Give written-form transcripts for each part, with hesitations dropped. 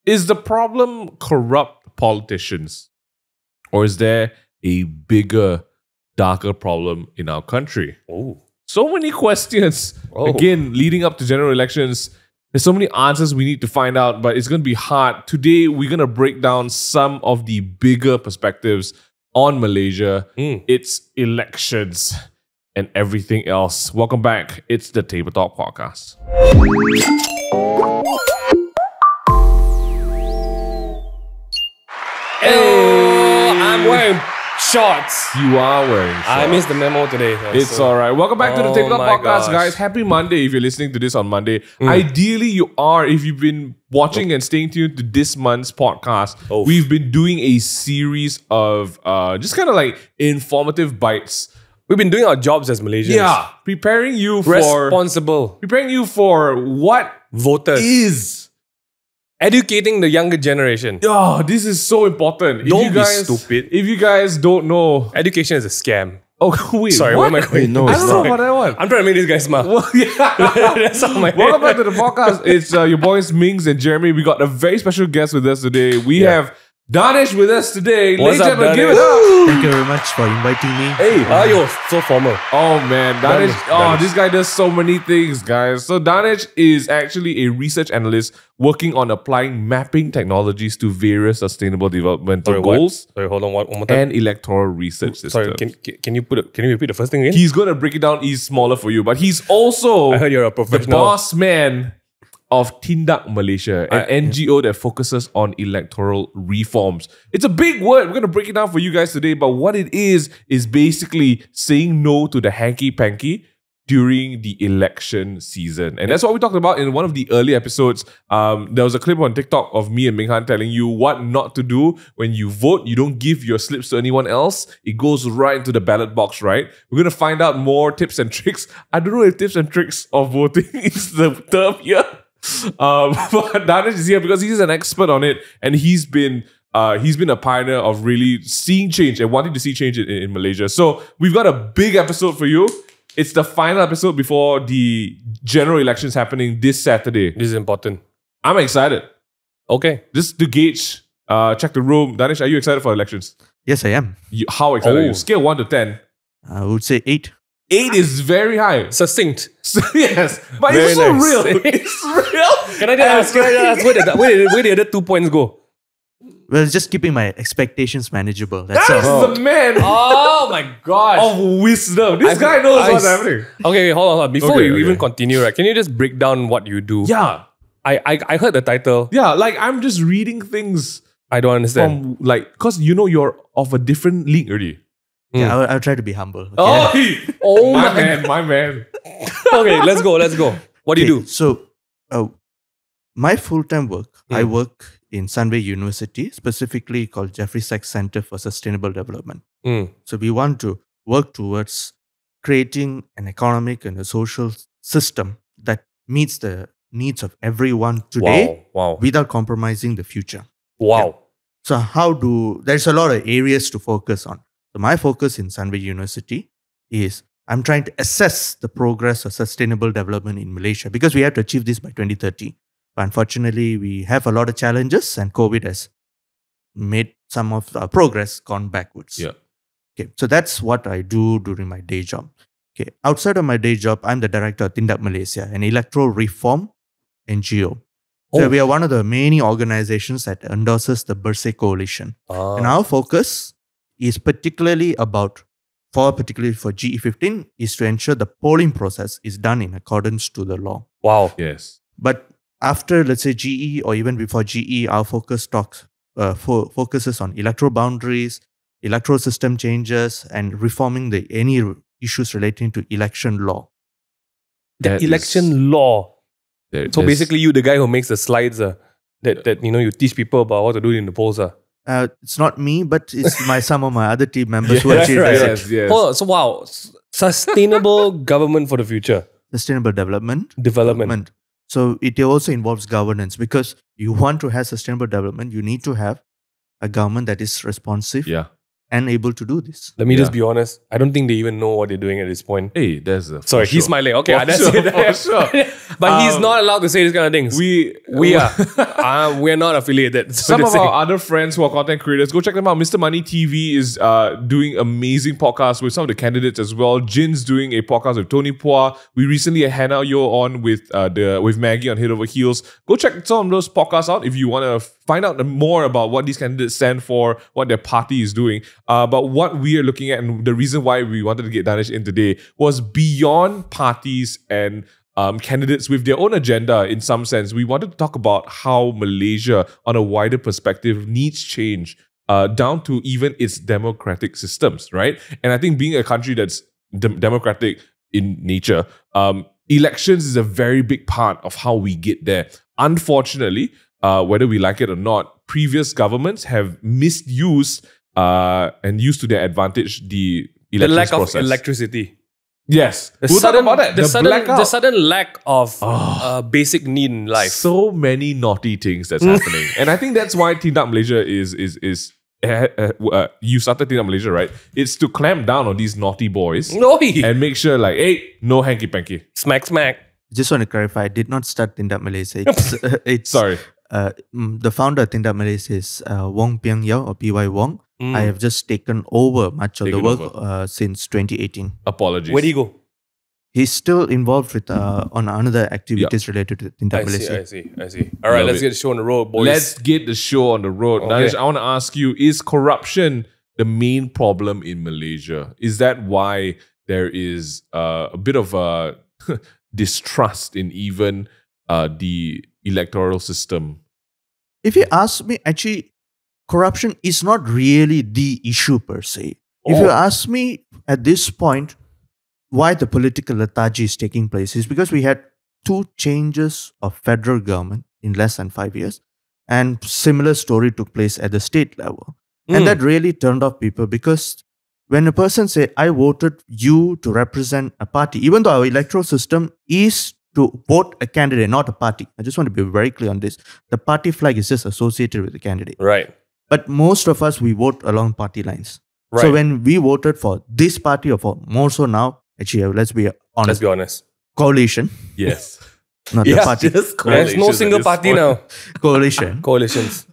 Is the problem corrupt politicians? Or is there a bigger, darker problem in our country? Oh. So many questions. Again, leading up to general elections, there's so many answers we need to find out, but it's going to be hard. Today, we're going to break down some of the bigger perspectives on Malaysia, its elections, and everything else. Welcome back. It's the Table Talk Podcast. Hey, I'm wearing shorts. You are wearing shorts. I missed the memo today. It's all right. Welcome back to the Tindak my Podcast, gosh. guys. Happy Monday if you're listening to this on Monday. Ideally, you are if you've been watching and staying tuned to this month's podcast. We've been doing a series of just kind of like informative bites. We've been doing our jobs as Malaysians. Yeah, preparing you Responsible for what voters. is. Educating the younger generation. Oh, this is so important. Don't be stupid. If you guys don't know, Education is a scam. oh wait, Sorry, what? where am I going? No, I it's don't know not. about that one. I'm trying to make this guy smile. Well, yeah. That's all my Welcome back to the podcast. It's your boys Mings and Jeremy. We got a very special guest with us today. We have Danesh with us today. What's Ladies and up, gentlemen, give it Danesh? up. Thank you very much for inviting me. Hey, ayo, so formal. Oh man, Danesh. Danesh. This guy does so many things, guys. So Danesh is actually a research analyst working on applying mapping technologies to various sustainable developmental goals Sorry, hold on one more time. and electoral research systems. Sorry, can you repeat the first thing again? He's gonna break it down. He's smaller for you, but he's also I heard you're a the professional. boss man of Tindak Malaysia, an NGO that focuses on electoral reforms. It's a big word. We're going to break it down for you guys today, but what it is basically saying no to the hanky-panky during the election season. And that's what we talked about in one of the early episodes. There was a clip on TikTok of me and Minghan telling you what not to do when you vote. You don't give your slips to anyone else. It goes right into the ballot box, right? We're going to find out more tips and tricks. I don't know if tips and tricks of voting is the term here. But Danesh is here because he's an expert on it, and he's been a pioneer of really seeing change and wanting to see change in Malaysia. So we've got a big episode for you. It's the final episode before the general elections happening this Saturday. This is important. I'm excited. Okay. Just to gauge, check the room. Danesh, are you excited for elections? Yes, I am. How excited are you? Scale 1 to 10. I would say 8. 8 is very high. Succinct. Yes, but Very it's also nice. real. It's real. Can I just ask where the other 2 points go? Well, just keeping my expectations manageable. That's That's all. the man Oh my gosh. of wisdom. This guy knows what's happening. Okay, hold on. Before Okay, we even okay. continue, right? Can you just break down what you do? Yeah. I heard the title. Yeah, like I'm just reading things I don't understand. from because you're of a different league already. Yeah, I'll try to be humble. Okay? Oh, my man. Okay, let's go. What do you do? So, my full-time work, I work in Sunway University, specifically called Jeffrey Sachs Center for Sustainable Development. So we want to work towards creating an economic and a social system that meets the needs of everyone today Wow. without compromising the future. Wow. So there's a lot of areas to focus on. So my focus in Sunway University is I'm trying to assess the progress of sustainable development in Malaysia because we have to achieve this by 2030. But unfortunately, we have a lot of challenges and COVID has made some of our progress gone backwards. Yeah. Okay, so that's what I do during my day job. Okay, outside of my day job, I'm the director of Tindak Malaysia, an electoral reform NGO. So we are one of the many organizations that endorses the Bersih Coalition. And our focus is particularly particularly for GE15, is to ensure the polling process is done in accordance to the law. Wow. Yes. But after, let's say, GE or even before GE, our focus focuses on electoral boundaries, electoral system changes, and reforming any issues relating to election law. That Election law. is- So there's- basically, you the guy who makes the slides that you teach people about what to do in the polls. It's not me, but it's some of my other team members who Yes, actually right. does it. yes. Hold on, so wow, sustainable government for the future. Sustainable development. Development. So it also involves governance because you want to have sustainable development, you need to have a government that is responsive Yeah. and able to do this. Let me Yeah. just be honest. I don't think they even know what they're doing at this point. Hey, there's a. Sorry, for he's sure. smiling. Okay, For that's sure, it. for sure. But he's not allowed to say these kind of things. We are. We're not affiliated. So some to of say. our other friends who are content creators, go check them out. Mr. Money TV is doing amazing podcasts with some of the candidates as well. Jin's doing a podcast with Tony Pua. We recently had Hannah Yo on with Maggie on Head Over Heels. Go check some of those podcasts out if you want to find out more about what these candidates stand for, what their party is doing. But what we are looking at, and the reason why we wanted to get Danesh in today, was beyond parties and candidates with their own agenda in some sense. We wanted to talk about how Malaysia, on a wider perspective, needs change down to even its democratic systems, right? And I think being a country that's democratic in nature, elections is a very big part of how we get there. Unfortunately, whether we like it or not, previous governments have misused and used to their advantage the elections lack process. of electricity. Yes. The blackout. sudden lack of basic need in life. So many naughty things that's happening. And I think that's why Tindak Malaysia is you started Tindak Malaysia, right? It's to clamp down on these naughty boys and make sure like, hey, no hanky-panky. Smack. Just want to clarify, I did not start Tindak Malaysia. It's Sorry. The founder of Tindak Malaysia is Wong Piang Yao or P.Y. Wong. I have just taken over much of the work since 2018. Apologies. Where do you go? He's still involved with on another activities related to Tindak Malaysia. I see. All right, let's get the show on the road, boys. Let's get the show on the road. Okay. Danesh, I want to ask you, is corruption the main problem in Malaysia? Is that why there is a bit of a distrust in even the electoral system? If you ask me, actually, corruption is not really the issue per se. If you ask me at this point, why the political lethargy is taking place is because we had 2 changes of federal government in less than 5 years, and similar story took place at the state level. And that really turned off people, because when a person say, I voted you to represent a party, even though our electoral system is to vote a candidate, not a party. I just want to be very clear on this. The party flag is just associated with the candidate. Right. But most of us, we vote along party lines. Right. So when we voted for this party, or for more so now, actually, let's be honest. Coalition. Yes. Not the party. There's no single party now. Coalitions.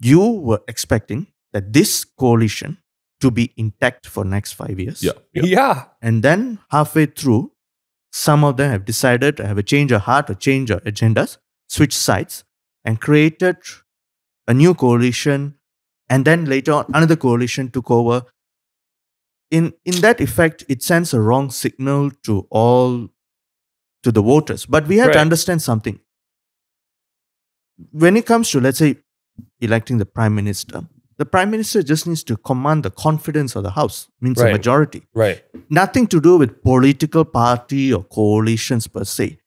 You were expecting that this coalition to be intact for next 5 years. Yeah. And then halfway through, some of them have decided to have a change of heart or change of agendas, switch sides, and created a new coalition. And then later on, another coalition took over. In that effect, it sends a wrong signal to the voters. But we have to understand something. When it comes to, let's say, electing the Prime Minister just needs to command the confidence of the House, means a majority. Right. Nothing to do with political party or coalitions per se.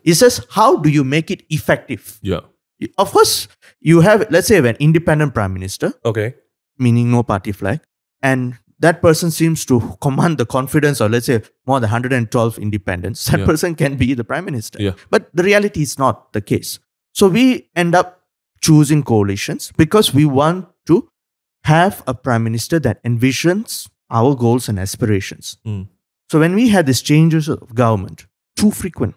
It's just, how do you make it effective? Yeah. Of course, you have, let's say, an independent Prime Minister, Okay. meaning no party flag, and that person seems to command the confidence of, let's say, more than 112 independents. That person can be the Prime Minister. Yeah. But the reality is not the case. So we end up choosing coalitions because we want to have a Prime Minister that envisions our goals and aspirations. So when we had these changes of government, too frequent,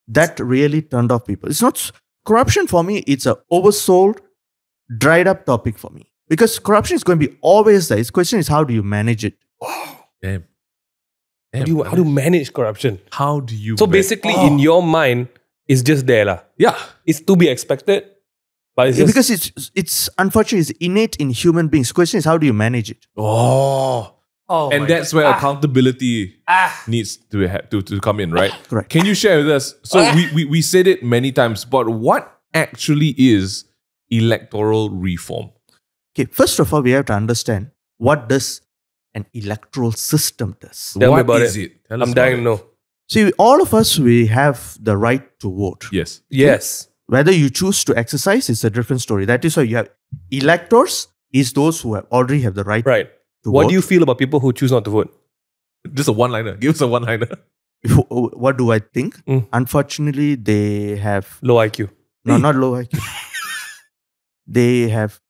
that really turned off people. It's not corruption for me, it's a oversold, dried up topic for me. Because corruption is going to be always there. Its question is, how do you manage it? Damn. How do you manage corruption? How do you... So basically, in your mind, it's just there lah. Yeah. It's to be expected. But it's just... Because it's unfortunately, it's innate in human beings. The question is, how do you manage it? And that's where accountability needs to come in, right? Correct. Can you share with us? So we said it many times, but what actually is electoral reform? Okay, first of all, we have to understand what does an electoral system does. Tell me about is it. it? Tell us I'm about dying it. to know. See, all of us, we have the right to vote. Yes. Yes. Whether you choose to exercise is a different story. That is why you have electors is those who already have the right Right. to What vote. do you feel about people who choose not to vote? Just a one-liner. Give us a one-liner. What do I think? Unfortunately, they have... Low IQ. No, not low IQ. They have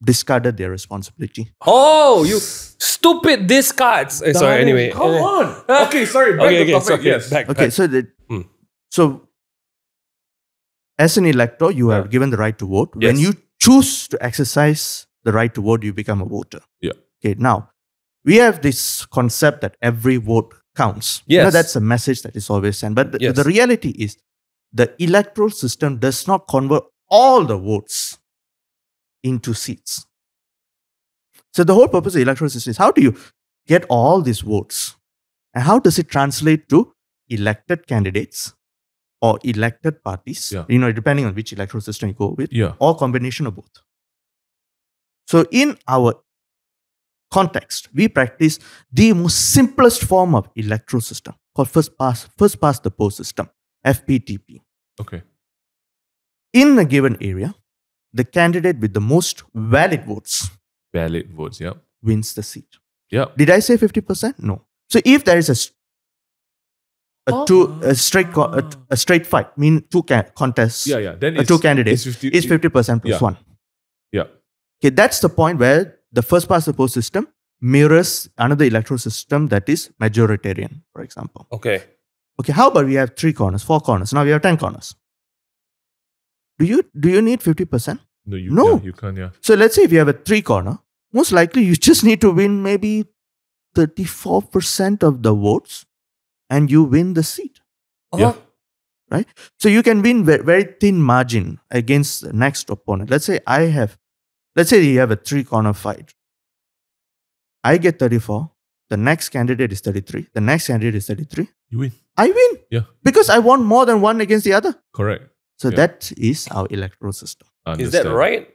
discarded their responsibility. Oh, you stupid discards. Sorry, anyway. Come on. Okay, sorry. Back to the topic. sorry, Yes. back. Okay, so as an elector, you are given the right to vote. When Yes. you choose to exercise the right to vote, you become a voter. Yeah. Okay, now we have this concept that every vote counts. You know, Yes. that's a message that is always sent. But Yes. the reality is the electoral system does not convert all the votes into seats. So the whole purpose of the electoral system is how do you get all these votes? And how does it translate to elected candidates or elected parties? Yeah. You know, depending on which electoral system you go with, Yeah. or combination of both. So in our context, we practice the most simplest form of electoral system called first past the post system, FPTP. Okay. In a given area, the candidate with the most valid votes Valid votes. Yep. wins the seat. Yep. Did I say 50%? No. So if there is a straight fight, mean two contests, Yeah. Then two candidates, it's is 50% plus Yeah. 1. Yeah. Okay, that's the point where the first past the post system mirrors another electoral system that is majoritarian, for example. Okay. Okay, how about we have 3 corners, 4 corners? Now we have 10 corners. Do you need 50%? No, you No. Yeah, you can't. Yeah. So let's say if you have a 3 corner, most likely you just need to win maybe 34% of the votes and you win the seat. Yeah. So you can win very thin margin against the next opponent. Let's say you have a 3 corner fight. I get 34. The next candidate is 33. The next candidate is 33. You win. I win. Yeah. Because I won more than one against the other. Correct. So Yeah. that is our electoral system. Is that Understand. right?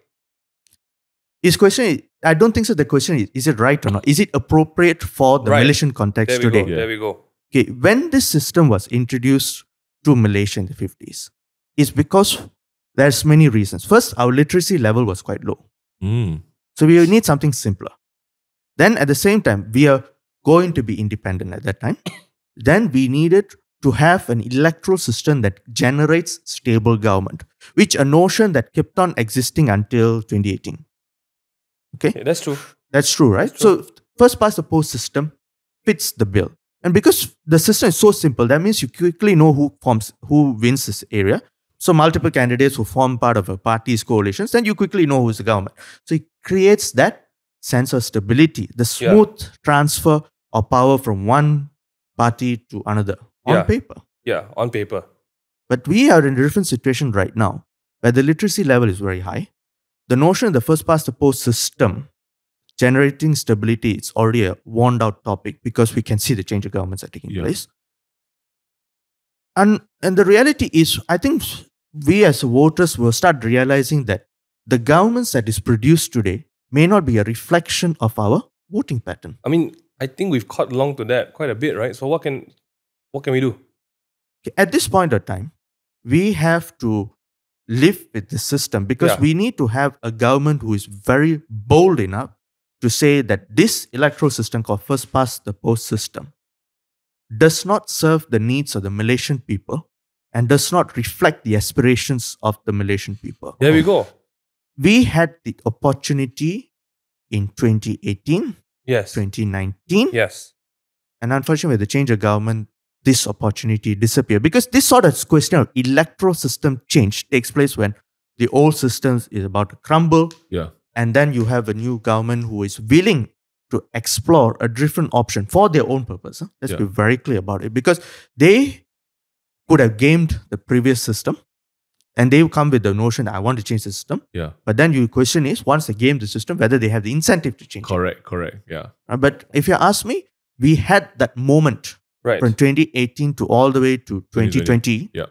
I don't think so. The question is it right or not? Is it appropriate for the Right. Malaysian context There we today? go. Yeah. There we go. Okay, when this system was introduced to Malaysia in the 50s, it's because there's many reasons. First, our literacy level was quite low. Mm. So we need something simpler. Then at the same time, we are going to be independent at that time. Then we needed to have an electoral system that generates stable government, which a notion that kept on existing until 2018. Okay? Yeah, that's true. That's true, right? That's true. So first past the post system fits the bill. And because the system is so simple, that means you quickly know who wins this area. So multiple candidates who form part of a party's coalitions, then you quickly know who's the government. So it creates that sense of stability, the smooth transfer of power from one party to another on Yeah. paper. Yeah, on paper. But we are in a different situation right now where the literacy level is very high. The notion of the first past the post system generating stability is already a worn out topic because we can see the change of governments are taking Yeah. place. And the reality is, I think we as voters will start realizing that the governments that is produced today may not be a reflection of our voting pattern. I mean, I think we've caught along to that quite a bit, right? So what can we do? At this point of time, we have to live with the system because Yeah. we need to have a government who is very bold enough to say that this electoral system called first past the post system does not serve the needs of the Malaysian people and does not reflect the aspirations of the Malaysian people. There we go. We had the opportunity in 2018, Yes. 2019, Yes. and unfortunately with the change of government, this opportunity disappeared because this sort of question of electoral system change takes place when the old systems is about to crumble, Yeah. and then you have a new government who is willing to explore a different option for their own purpose. Let's Yeah. be very clear about it because they could have gamed the previous system and they come with the notion that I want to change the system. Yeah. But then your question is, once they game the system, whether they have the incentive to change Correct. Yeah. it. But if you ask me, we had that moment Right. from 2018 to all the way to 2020 Yeah.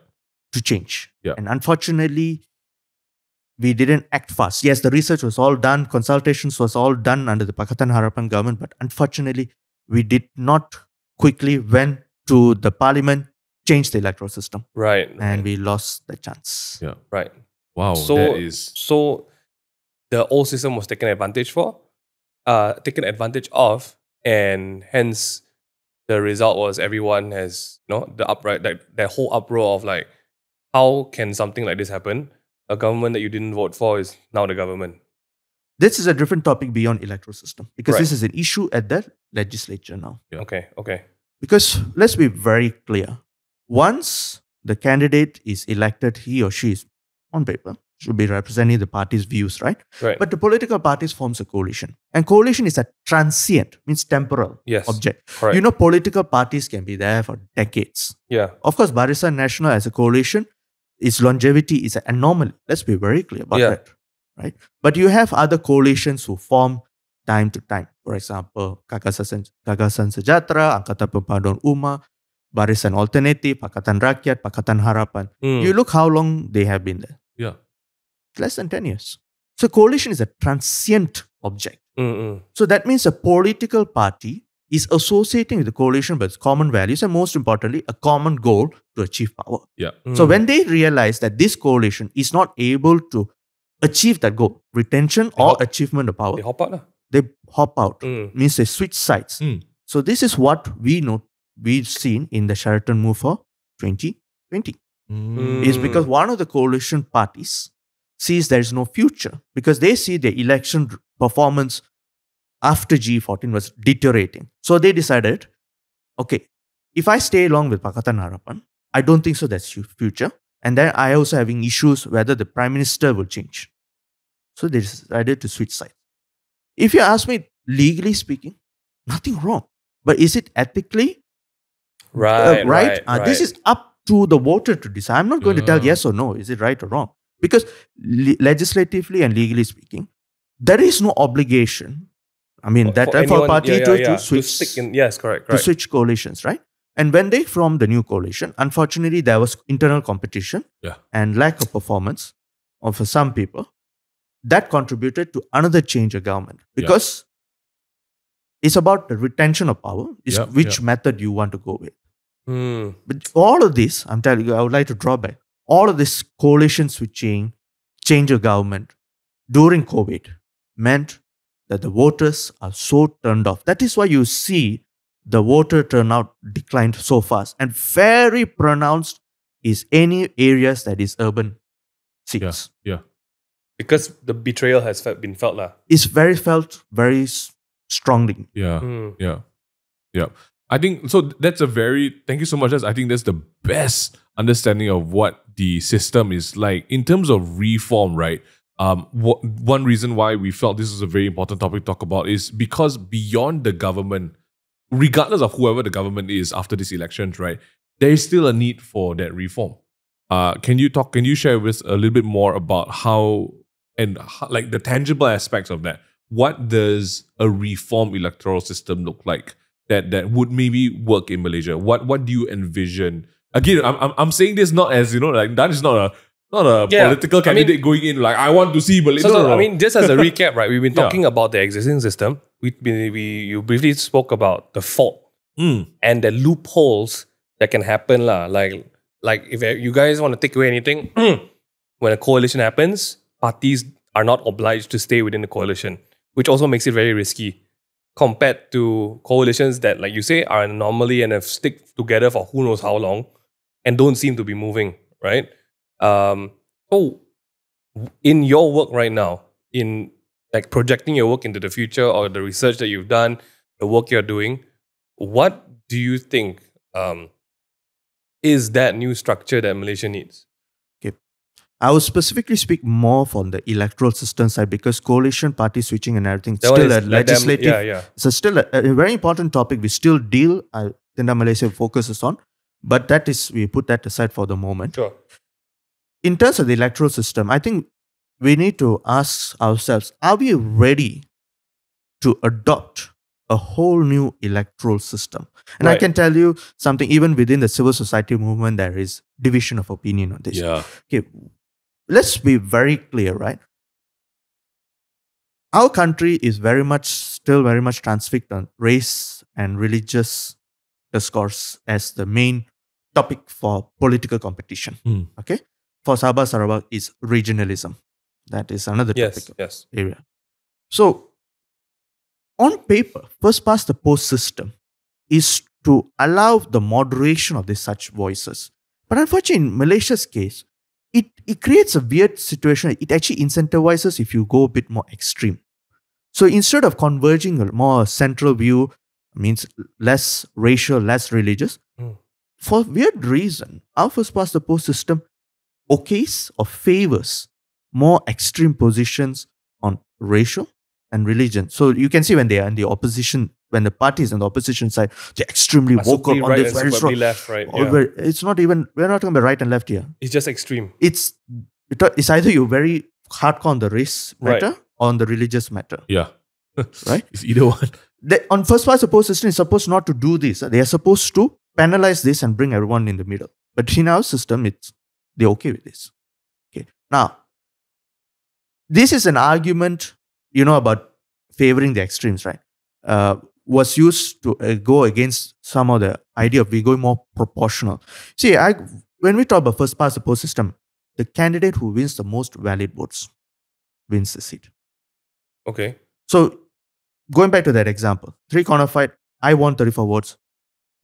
to change. Yeah. And unfortunately, we didn't act fast. Yes, the research was all done, consultations was all done under the Pakatan Harapan government, but unfortunately, we did not quickly went to the parliament, change the electoral system, Right. and we lost the chance. Yeah. Right. Wow. So that is. so the old system was taken advantage of, and hence the result was everyone has the upright that whole uproar of like, how can something like this happen? A government that you didn't vote for is now the government. This is a different topic beyond electoral system because Right. this is an issue at the legislature now. Okay. Because let's be very clear. Once the candidate is elected, he or she is, on paper, should be representing the party's views, right? Right. But the political parties forms a coalition. And coalition is a transient, means temporal Yes. object. Correct. You know, political parties can be there for decades. Yeah. Of course, Barisan Nasional as a coalition, its longevity is an anomaly. Let's be very clear about Yeah. that, right? But you have other coalitions who form time to time. For example, Gagasan Sejahtera, Angkatan Perpaduan Ummah, Barisan Alternatif, Pakatan Rakyat, Pakatan Harapan. Mm. You look how long they have been there. Yeah. Less than 10 years. So coalition is a transient object. Mm-mm. So that means a political party is associating with the coalition with common values and most importantly, a common goal to achieve power. Yeah. So when they realize that this coalition is not able to achieve that goal, retention or achievement of power, They hop out lah. they hop out. Mm. Means they switch sides. So this is what we've seen in the Sheraton move for 2020. Is because one of the coalition parties sees there is no future because they see the election performance after G14 was deteriorating. So they decided, okay, if I stay along with Pakatan Harapan, I don't think so that's future. And then I also having issues whether the prime minister will change. So they decided to switch sides. If you ask me, legally speaking, nothing wrong. But is it ethically Right. This is up to the voter to decide. I'm not going to tell yes or no, is it right or wrong? Because legislatively and legally speaking, there is no obligation. I mean, for a party to switch. stick in, yes, correct. To switch coalitions, right? And when they formed the new coalition, unfortunately, there was internal competition and lack of performance of some people. That contributed to another change of government because it's about the retention of power, which method you want to go with. But all of this, I'm telling you, I would like to draw back. All of this coalition switching, change of government during COVID meant that the voters are so turned off. That is why you see the voter turnout declined so fast. And very pronounced is any areas that is urban seats. Yeah. Because the betrayal has been felt lah. It's felt very strongly. Yeah. I think so. That's thank you so much. I think that's the best understanding of what the system is like in terms of reform, right? One reason why we felt this is a very important topic to talk about is because beyond the government, regardless of whoever the government is after these elections, right, there is still a need for that reform. Can you share with us a little bit more about how like the tangible aspects of that? What does a reform electoral system look like that would maybe work in Malaysia? What do you envision? Again, I'm saying this not as, like that is not a political candidate going in like I want to see Malaysia. I mean, just as a recap, right? We've been talking about the existing system. You briefly spoke about the fault and the loopholes that can happen lah. Like if you guys want to take away anything, when a coalition happens, parties are not obliged to stay within the coalition, which also makes it very risky compared to coalitions that, like you say, are an anomaly and have stick together for who knows how long and don't seem to be moving, right? So in your work right now, in like projecting your work into the future or the research that you've done, the work you're doing, what do you think is that new structure that Malaysia needs? Okay. I will specifically speak more from the electoral system side because coalition party switching and everything That still one is a like legislative. It's still a very important topic. We still deal. Tindak Malaysia focuses on, but we put that aside for the moment. Sure. In terms of the electoral system, I think we need to ask ourselves: are we ready to adopt a whole new electoral system? And I can tell you something. Even within the civil society movement, there is division of opinion on this. Yeah. Okay. Let's be very clear, right? Our country is still very much transfixed on race and religious discourse as the main topic for political competition. Okay? For Sabah Sarawak is regionalism. That is another topic area. So, on paper, first past the post system is to allow the moderation of such voices. But unfortunately, in Malaysia's case, it creates a weird situation. It actually incentivizes if you go a bit more extreme. So instead of converging a more central view, means less racial, less religious, for weird reason, our first past the post system okays or favors more extreme positions on racial and religion. So you can see when they are in the opposition, when the parties on the opposition side, they're extremely vocal on right this and very strong. left, right? It's not even, we're not talking about right and left here. It's just extreme. It's either you're very hardcore on the race matter or on the religious matter. Yeah. Right? It's either one. On first past the post system is supposed not to do this. They are supposed to penalize this and bring everyone in the middle. But in our system, they're okay with this. Okay. Now, this is an argument, about favoring the extremes, right? Was used to go against some of the idea of we going more proportional. See, when we talk about first past the post system, the candidate who wins the most valid votes wins the seat. Okay. So, going back to that example, 3-corner fight, I won 34 votes.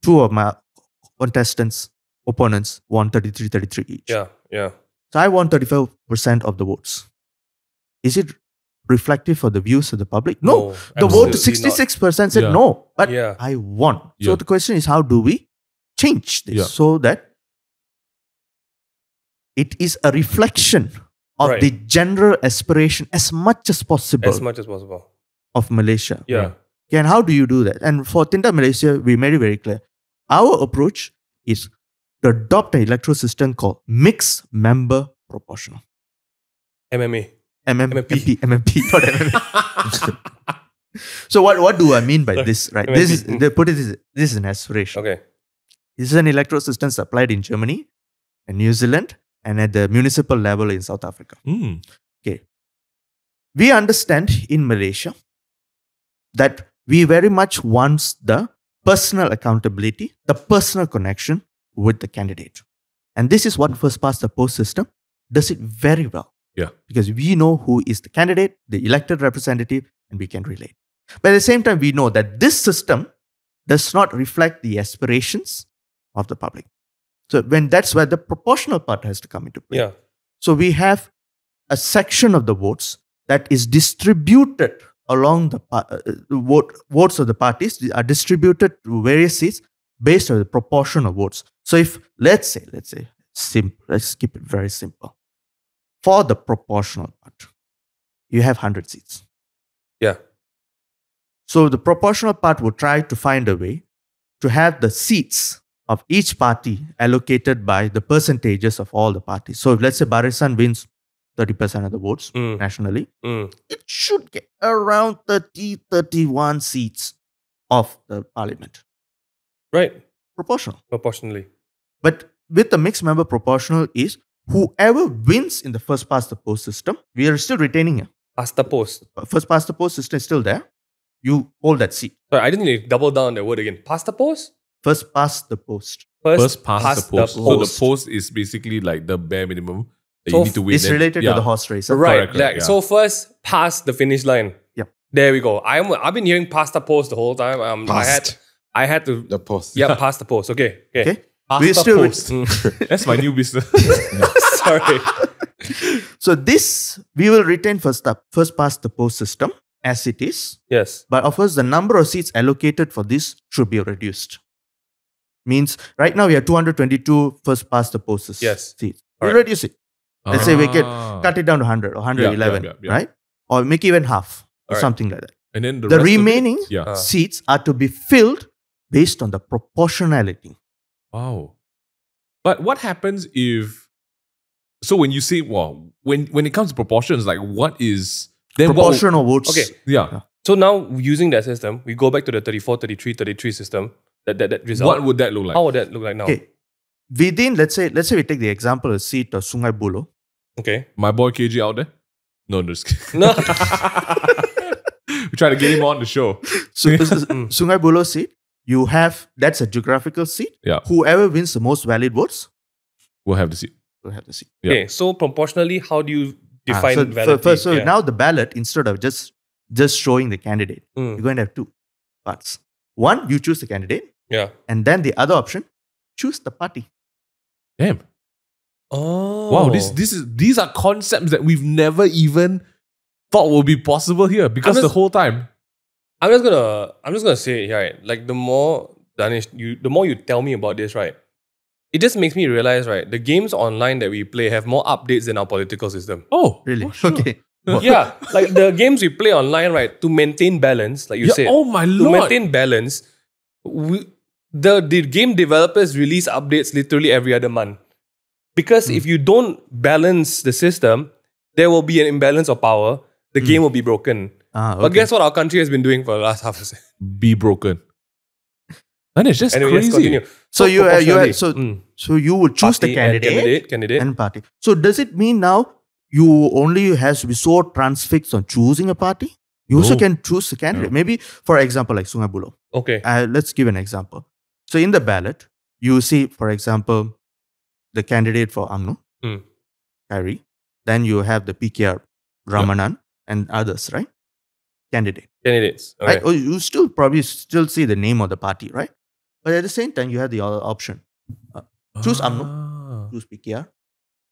2 of my opponents won 33 each. Yeah. So I won 35% of the votes. Is it reflective of the views of the public? No. The vote 66% said no, but I won. So the question is, how do we change this so that it is a reflection of the general aspiration as much as possible of Malaysia? Yeah. And how do you do that? And for Tindak Malaysia, we made it very clear. Our approach is to adopt an electoral system called mixed member proportional. MMP, not MMA. So what do I mean by this? Right? This is an aspiration. Okay. This is an electoral system that's applied in Germany and New Zealand and at the municipal level in South Africa. Okay. We understand in Malaysia that we very much want the personal accountability, the personal connection with the candidate. And this is what first past the post system does it very well. Yeah. Because we know who is the candidate, the elected representative, and we can relate. But at the same time, we know that this system does not reflect the aspirations of the public. So that's where the proportional part has to come into play. Yeah. So we have a section of the votes that is distributed along the votes of the parties are distributed to various seats based on the proportion of votes. So if, let's say, let's keep it very simple. For the proportional part, you have 100 seats. Yeah. So the proportional part will try to find a way to have the seats of each party allocated by the percentages of all the parties. So if let's say Barisan wins 30% of the votes nationally, it should get around 31 seats of the parliament. Right. Proportionally. But with the mixed member proportional is whoever wins in the first past the post system, we are still retaining it. Past the post. First past the post system is still there. You hold that seat. Sorry, I didn't need to double down on the word again. Past the post? First past the post. First past the post. So the post is basically like the bare minimum that you need to win. It's related to the horse race. Right. Correct. So first, past the finish line. Yep. There we go. I've been hearing past the post the whole time. I had to... The post. Yeah, past the post. Okay. Past the post. That's my new business. Sorry. So this, we will retain first past the post system as it is. Yes. But of course, the number of seats allocated for this should be reduced. Means right now we have 222 first past the post seats. We'll reduce it. Let's say we can cut it down to 100 or 111, right? Or make even half or something like that. And then the remaining seats are to be filled based on the proportionality. Wow. But what happens if... So when you say, well, when it comes to proportions, like what is... Then proportional votes. Okay. Yeah. So now using that system, we go back to the 34, 33, 33 system. That result. What would that look like? How would that look like now? Okay. Within, let's say we take the example of seat of Sungai Buloh. Okay. My boy KG out there? No, just kidding. No. We try to get him on the show. So Sungai Buloh seat, you have, that's a geographical seat. Yeah. Whoever wins the most valid votes will have the seat. Yeah. Okay. So proportionally, how do you define validity? Now the ballot, instead of just showing the candidate, you're going to have two parts. One, you choose the candidate. Yeah. And then the other option, choose the party. Damn. Oh. Wow, these are concepts that we've never even thought would be possible here because the whole time. I'm just gonna say it, right? Like the more Danesh, the more you tell me about this, right? It just makes me realize, right? The games online that we play have more updates than our political system. Oh, Really? sure. Okay. Yeah, like the games we play online, right? To maintain balance, like you said. Oh my To lord. maintain balance, the game developers release updates literally every other month. Because if you don't balance the system, there will be an imbalance of power. The game will be broken. Okay. But guess what our country has been doing for the last half a second? Be broken. And it's just Anyway, let's crazy. continue. So proportionally, so you would choose party the and candidate and party. So does it mean now you only has to be so transfixed on choosing a party? You also No. can choose the candidate. No. Maybe, for example, like Sungai Buloh. Okay. Let's give an example. So in the ballot, you see, for example, the candidate for UMNO, Mm. Khairi. Then you have the PKR, Ramanan, and others, right? Candidate. Candidates. Okay. Right? Or you still probably still see the name of the party, right? But at the same time, you have the other option. Choose UMNO, Ah. choose PKR,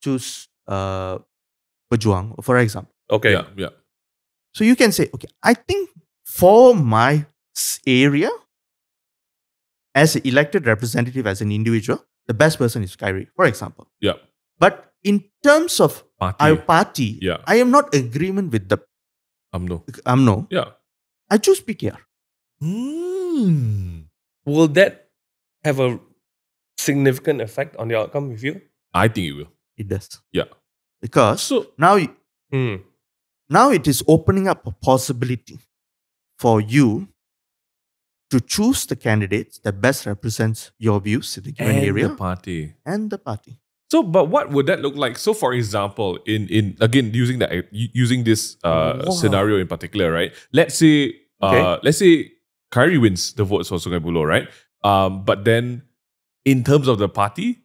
choose Pejuang, for example. Okay. Yeah, yeah. So you can say, okay, I think for my area, as an elected representative, as an individual, the best person is Khairi, for example. Yeah. But in terms of Party. our party, Yeah. I am not agreement with the No. UMNO. Yeah. I choose PKR. Will that have a significant effect on the outcome, you feel? I think it will. It does. Yeah. Because So now, Hmm. now it is opening up a possibility for you to choose the candidates that best represents your views in the given and area the party. and the party. So, but what would that look like? So, for example, in again using this scenario in particular, right? Let's say Khairi wins the votes for Sungai Buloh, right? But then in terms of the party,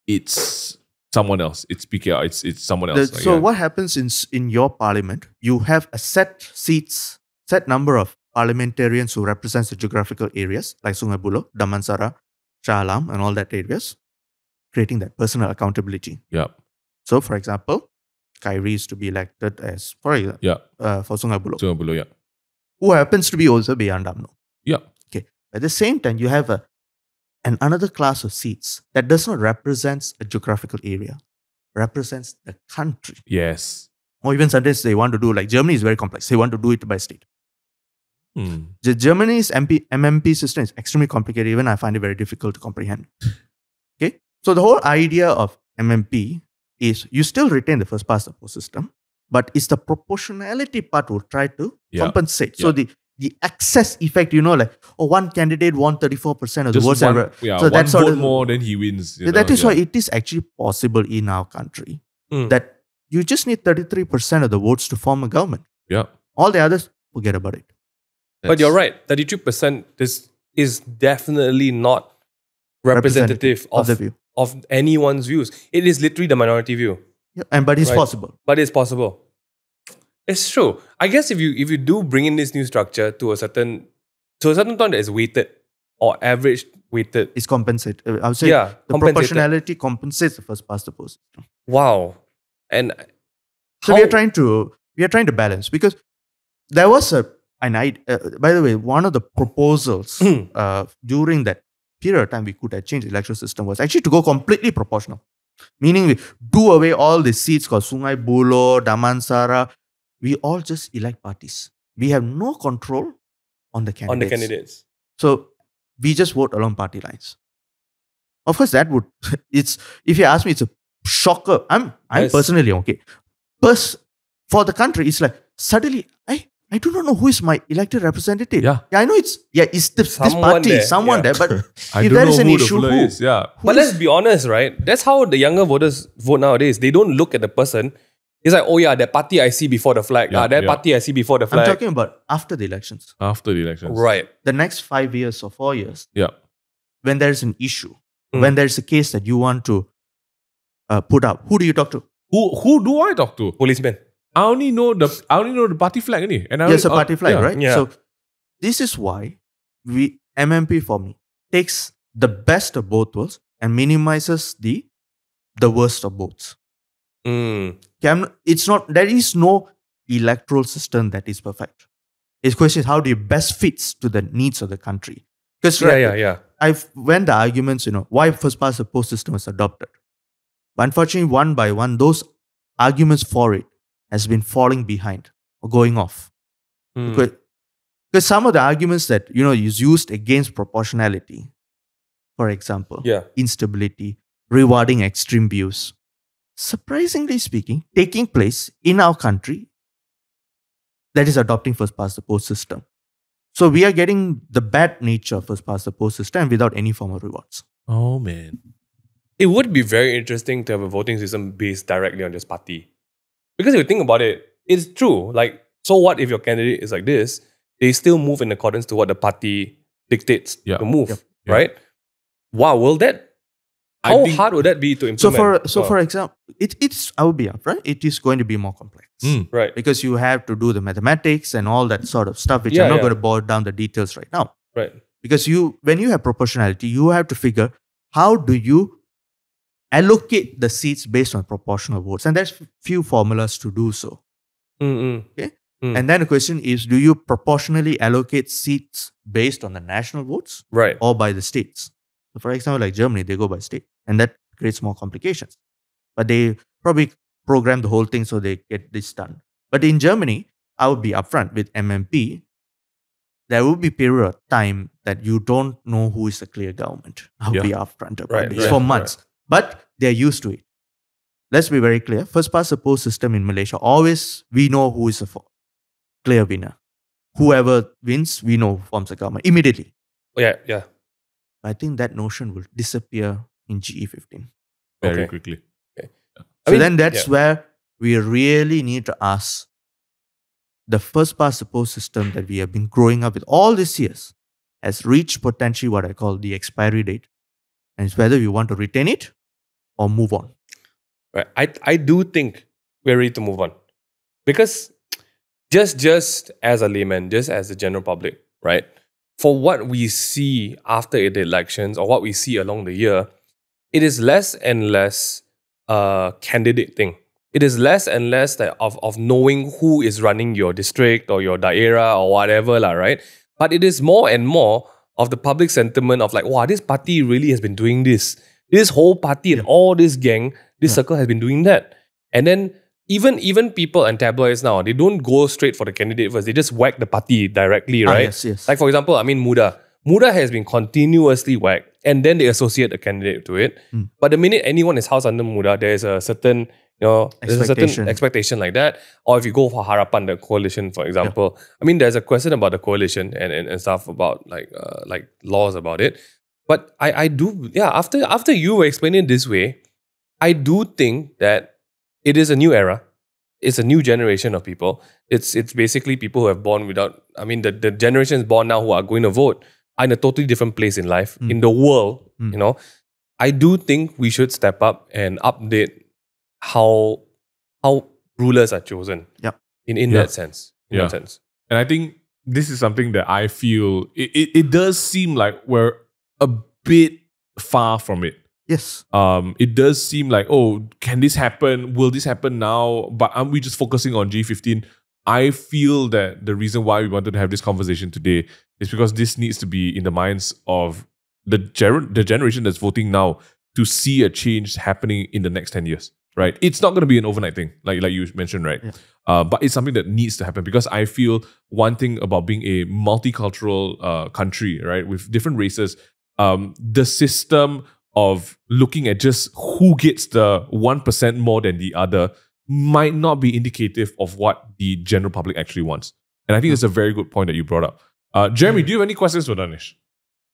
it's someone else. It's PKR. It's someone else. So what happens in your parliament? You have a set number of parliamentarians who represents the geographical areas like Sungai Buloh, Damansara, Shah Alam, and all that areas, creating that personal accountability. Yeah. So, for example, Khairi is to be elected as for Sungai Buloh, Sungai Buloh, yeah. who happens to be also beyond UMNO. Yeah. Okay. At the same time, you have another class of seats that does not represent a geographical area, represents the country. Yes. Or even sometimes they want to do, like Germany is very complex. They want to do it by state. Hmm. The Germany's MMP system is extremely complicated. Even I find it very difficult to comprehend. Okay. So the whole idea of MMP is you still retain the first past the post system, but it's the proportionality part will try to compensate. So the excess effect, like, one candidate won 34% of the votes. So that's one vote more, then he wins. That is why it is actually possible in our country that you just need 33% of the votes to form a government. Yeah. All the others, forget about it. But you're right. 32% is definitely not representative of the view. Of anyone's views. It is literally the minority view. Yeah, but it's possible. But it's possible. It's true. I guess if you do bring in this new structure to a certain point that is weighted or average weighted, it's compensated. I would say the proportionality compensates the first past the post. Wow. And so we are trying to balance, because there was by the way, one of the proposals during that period of time we could have changed the electoral system was actually to go completely proportional. Meaning we do away all the seats called Sungai Buloh, Damansara. We all just elect parties. We have no control on the candidates. So we just vote along party lines. Of course, that would if you ask me, it's a shocker. I'm personally okay. For the country, it's like suddenly I do not know who is my elected representative. Yeah, I know it's this party, there. But if there is an issue, who is? Yeah. But let's be honest, right? That's how the younger voters vote nowadays. They don't look at the person. It's like, oh yeah, that party I see before the flag. Party I see before the flag. I'm talking about after the elections. After the elections. Right. The next 5 years or 4 years. Yeah. When there's an issue, when there's a case that you want to put up, who do you talk to? Who do I talk to? Policemen. I only know the party flag, and yes, a party flag, right? Yeah. So this is why MMP for me takes the best of both worlds and minimizes the worst of both. It's not. There is no electoral system that is perfect. Its question is how do you best fits to the needs of the country? Because I've went the arguments, why first past the post system was adopted. But unfortunately, one by one, those arguments for it has been falling behind or going off. Because some of the arguments that is used against proportionality, for example, instability, rewarding extreme views, surprisingly speaking, taking place in our country that is adopting first past the post system. So we are getting the bad nature of first past the post system without any form of rewards. Oh man. It would be very interesting to have a voting system based directly on this party. Because if you think about it, it's true. Like, so what if your candidate is like this? They still move in accordance to what the party dictates to move, right? Wow, will that? How hard would that be to implement? For example, I would be upfront. It is going to be more complex, right? Because you have to do the mathematics and all that sort of stuff, which I'm not going to bore down the details right now, right? Because when you have proportionality, you have to figure how do you allocate the seats based on proportional votes, and there's few formulas to do so. Okay, and then the question is, do you proportionally allocate seats based on the national votes, right, or by the states? So for example, like Germany, they go by state, and that creates more complications. But they probably program the whole thing so they get this done. But in Germany, I would be upfront with MMP. There will be a period of time that you don't know who is the clear government. I'll be upfront about this for months. Right. But they're used to it. Let's be very clear. First past the post system in Malaysia, always we know who is the clear winner. Whoever wins, we know who forms the government immediately. Yeah. I think that notion will disappear in GE15. Very quickly. Okay. So then that's where we really need to ask the first past the post system that we have been growing up with all these years has reached potentially what I call the expiry date. And it's whether we want to retain it or move on. Right. I do think we're ready to move on. Because just as a layman, just as the general public, right? For what we see after the elections or what we see along the year, it is less and less candidate thing. It is less and less of knowing who is running your district or your daerah or whatever, right? But it is more and more of the public sentiment of like, wow, this party really has been doing this. This whole party and all this gang, this circle has been doing that. And then even people and tabloids now, they don't go straight for the candidate first. They just whack the party directly, right? Yes. Like for example, Muda. Muda has been continuously whacked and then they associate the candidate to it. But the minute anyone is housed under Muda, there is a certain there's a certain expectation like that. Or if you go for Harapan, the coalition, for example, there's a question about the coalition and stuff about like laws about it. But I do, after you explain it this way, I do think that it is a new era. It's a new generation of people. It's basically people who have born without, the generations born now who are going to vote are in a totally different place in life, in the world, I do think we should step up and update how rulers are chosen. In that sense. In that sense. And I think this is something that I feel it does seem like we're a bit far from it. Yes. It does seem like, oh, can this happen? Will this happen now? But aren't we just focusing on G15? I feel that the reason why we wanted to have this conversation today is because this needs to be in the minds of the generation that's voting now to see a change happening in the next 10 years, right? It's not going to be an overnight thing, like you mentioned, right? But it's something that needs to happen because I feel one thing about being a multicultural country, right, with different races, the system of looking at just who gets the 1% more than the other might not be indicative of what the general public actually wants. And I think that's a very good point that you brought up. Jeremy, do you have any questions for Danesh?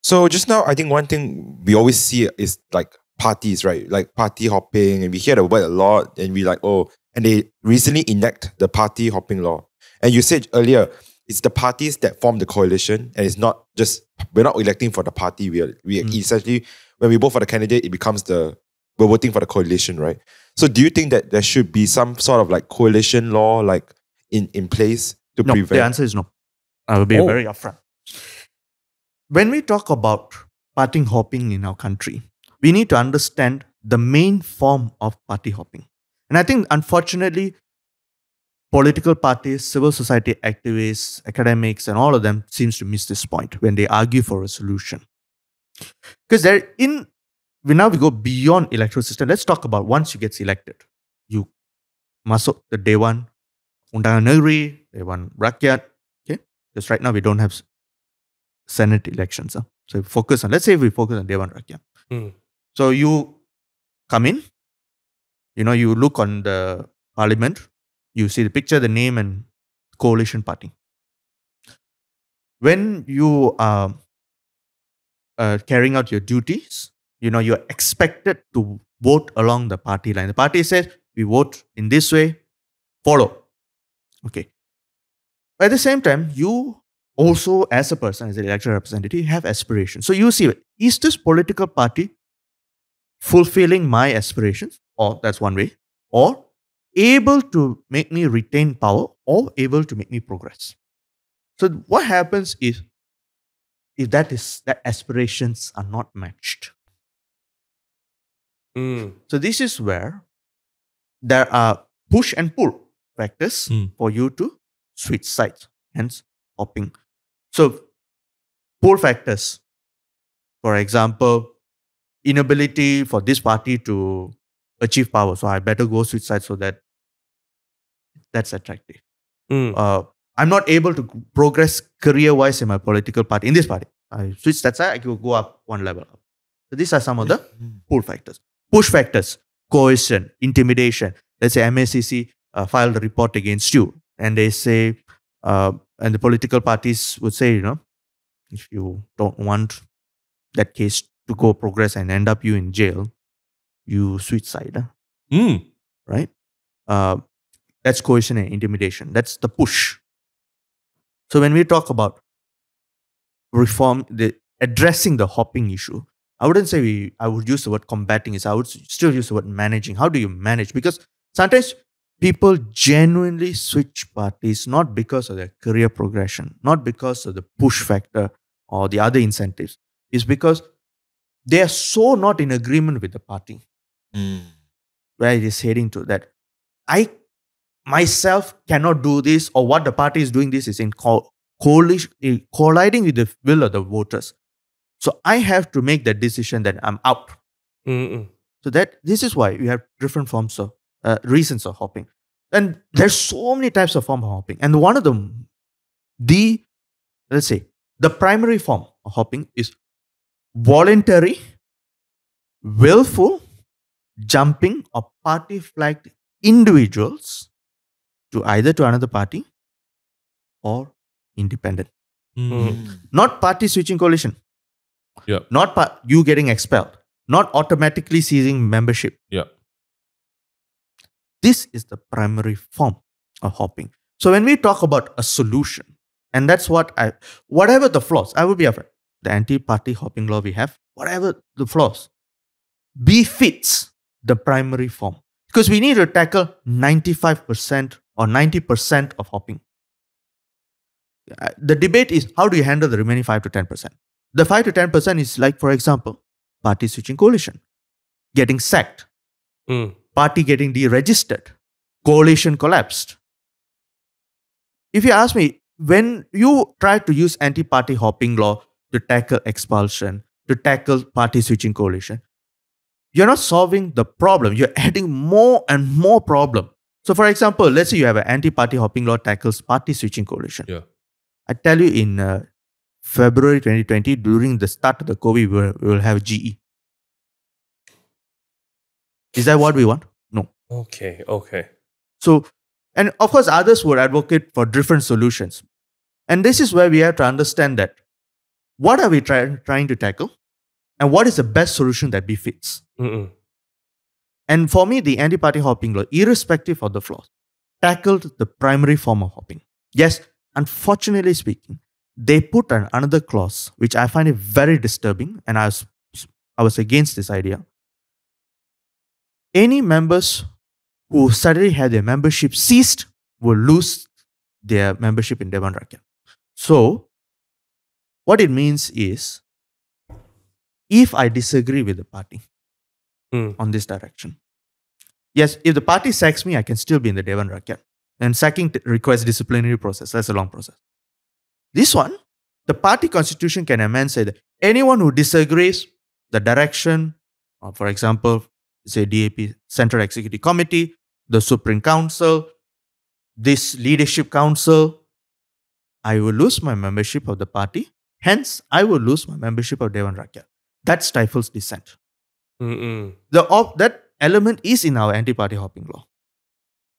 So just now, I think one thing we always see is like parties, right? Like party hopping, and we hear the word a lot, and we like, oh, and they recently enact the party hopping law. And you said earlier, it's the parties that form the coalition, and it's not just, we're not electing for the party, we essentially, when we vote for the candidate, it becomes we're voting for the coalition, right? So do you think that there should be some sort of like coalition law like in place to prevent? The answer is no. I will be very upfront. When we talk about party hopping in our country, we need to understand the main form of party hopping. And I think, unfortunately, political parties, civil society activists, academics, and all of them seems to miss this point when they argue for a solution. Because we go beyond electoral system. Let's talk about once you get elected, you masuk the Dewan Undangan Negeri, Dewan Rakyat. Okay, because right now we don't have Senate elections. So let's say we focus on Dewan Rakyat. So you come in, you look on the parliament, you see the picture, the name, and coalition party. When you are carrying out your duties, you're expected to vote along the party line. The party says, we vote in this way, follow. Okay. But at the same time, you also, as a person, as an elected representative, have aspirations. So you see, is this political party fulfilling my aspirations? Or that's one way. Or able to make me retain power, or able to make me progress. So what happens is, if that aspirations are not matched. So this is where there are push and pull factors for you to switch sides, hence hopping. So pull factors, for example, inability for this party to achieve power. So I better go switch sides so that's attractive. I'm not able to progress career-wise in my political party, in this party. I switch that side, I could go up one level up. So these are some of the pull factors. Push factors, coercion, intimidation. Let's say MACC filed a report against you, and they say, and the political parties would say, if you don't want that case to go progress and end up you in jail, you switch side. Right? That's coercion and intimidation. That's the push. So when we talk about reform, addressing the hopping issue, I wouldn't say I would use the word combating. I would still use the word managing. How do you manage? Because sometimes people genuinely switch parties not because of their career progression, not because of the push factor or the other incentives. It's because they are so not in agreement with the party where it is heading to, that I myself cannot do this, or what the party is doing this is in colliding with the will of the voters. So I have to make that decision that I'm out. So this is why we have different forms of reasons of hopping. And there's so many types of form of hopping. And one of them, let's say, the primary form of hopping is voluntary, willful jumping of party-flagged individuals to either to another party or independent. Not party switching coalition. Yeah. Not you getting expelled. Not automatically ceasing membership. Yeah. This is the primary form of hopping. So when we talk about a solution, and that's whatever the flaws, I will be afraid. The anti-party hopping law we have, whatever the flaws, befits the primary form. Because we need to tackle 95% or 90% of hopping. The debate is, how do you handle the remaining 5 to 10%? The 5 to 10% is like, for example, party switching coalition, getting sacked, party getting deregistered, coalition collapsed. If you ask me, when you try to use anti-party hopping law to tackle expulsion, to tackle party switching coalition, you're not solving the problem. You're adding more and more problem. So for example, let's say you have an anti-party hopping law tackles party switching coalition. Yeah. I tell you, in February 2020, during the start of the COVID, we will have GE. Is that what we want? No. Okay. So, and of course, others would advocate for different solutions. And this is where we have to understand that what are we trying to tackle, and what is the best solution that befits. And for me, the anti-party hopping law, irrespective of the flaws, tackled the primary form of hopping. Yes, unfortunately speaking, they put another clause, which I find it very disturbing, and I was against this idea. Any members who suddenly had their membership ceased will lose their membership in Dewan Rakyat. So, what it means is, if I disagree with the party on this direction, yes, if the party sacks me, I can still be in the Dewan Rakyat. And sacking requires disciplinary process. That's a long process. This one, the party constitution can amend, say that anyone who disagrees the direction, for example, say DAP Central Executive Committee, the Supreme Council, this Leadership Council, I will lose my membership of the party. Hence, I will lose my membership of Dewan Rakyat. That stifles dissent. That element is in our anti-party hopping law.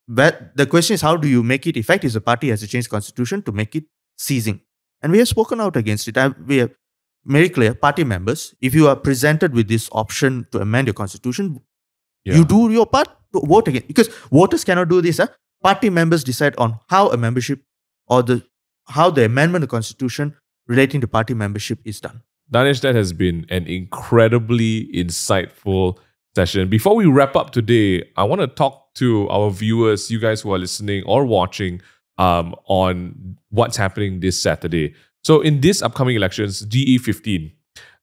But the question is, how do you make it effective? Is the party has to change constitution to make it ceasing? And we have spoken out against it. We have very clear, party members, if you are presented with this option to amend your constitution, you do your part to vote again. Because voters cannot do this. Party members decide on how a membership or how the amendment of the constitution relating to party membership is done. Danesh, that has been an incredibly insightful session. Before we wrap up today, I want to talk to our viewers, you guys who are listening or watching, on what's happening this Saturday. So in this upcoming elections, GE15,